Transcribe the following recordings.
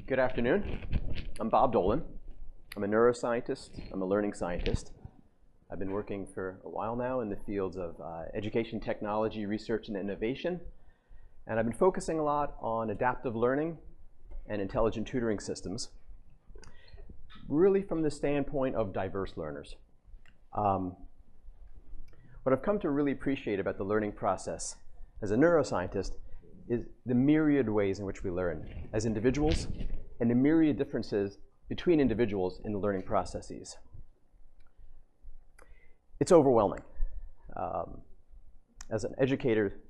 Good afternoon. I'm Bob Dolan. I'm a neuroscientist. I'm a learning scientist. I've been working for a while now in the fields of education technology, research, and innovation. And I've been focusing a lot on adaptive learning and intelligent tutoring systems, really from the standpoint of diverse learners. What I've come to really appreciate about the learning process as a neuroscientist is the myriad ways in which we learn as individuals and the myriad differences between individuals in the learning processes. It's overwhelming. As an educator,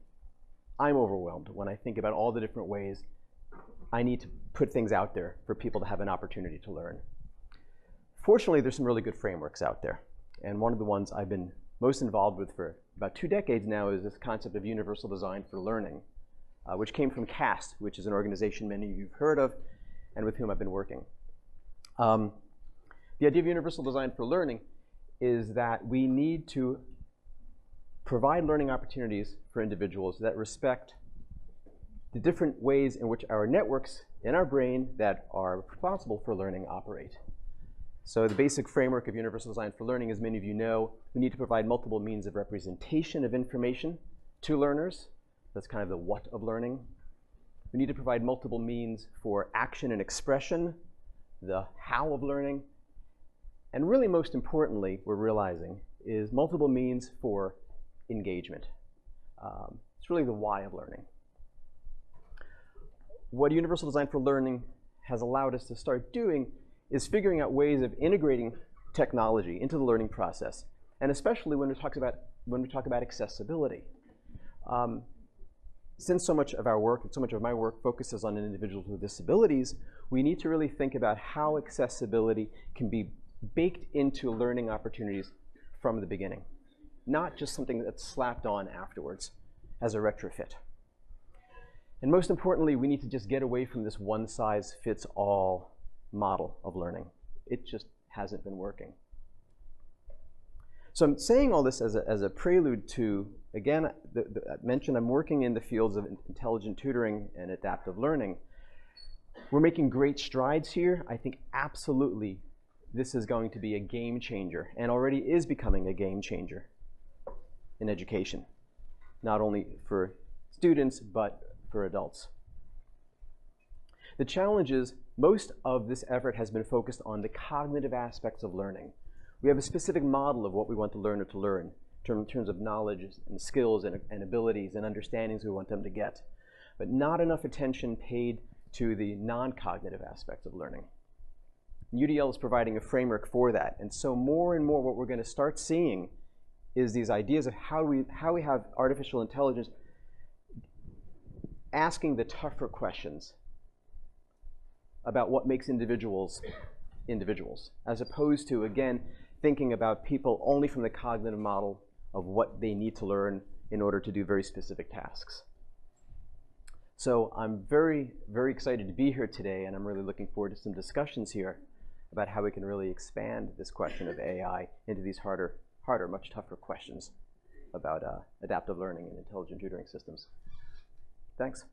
I'm overwhelmed when I think about all the different ways I need to put things out there for people to have an opportunity to learn. Fortunately, there's some really good frameworks out there. And one of the ones I've been most involved with for about 2 decades now is this concept of universal design for learning, which came from CAST, which is an organization many of you have heard of and with whom I've been working. The idea of universal design for learning is that we need to provide learning opportunities for individuals that respect the different ways in which our networks in our brain that are responsible for learning operate. So the basic framework of universal design for learning, as many of you know, we need to provide multiple means of representation of information to learners. That's kind of the what of learning. We need to provide multiple means for action and expression, the how of learning. And really most importantly, we're realizing, is multiple means for engagement. It's really the why of learning. What universal design for learning has allowed us to start doing is figuring out ways of integrating technology into the learning process, and especially when we talk about accessibility. Since so much of our work and so much of my work focuses on individuals with disabilities, we need to really think about how accessibility can be baked into learning opportunities from the beginning, not just something that's slapped on afterwards as a retrofit. And most importantly, we need to just get away from this one-size-fits-all model of learning. It just hasn't been working. So I'm saying all this as a prelude to, again, I mentioned I'm working in the fields of intelligent tutoring and adaptive learning. We're making great strides here. I think absolutely this is going to be a game changer and already is becoming a game changer in education, not only for students, but for adults. The challenge is most of this effort has been focused on the cognitive aspects of learning. We have a specific model of what we want the learner to learn in terms of knowledge and skills and abilities and understandings we want them to get, but not enough attention paid to the non-cognitive aspects of learning. UDL is providing a framework for that, and so more and more what we're going to start seeing is these ideas of how we have artificial intelligence asking the tougher questions about what makes individuals individuals, as opposed to, again, thinking about people only from the cognitive model of what they need to learn in order to do very specific tasks. So I'm very, very excited to be here today, and I'm really looking forward to some discussions here about how we can really expand this question of AI into these harder, much tougher questions about adaptive learning and intelligent tutoring systems. Thanks.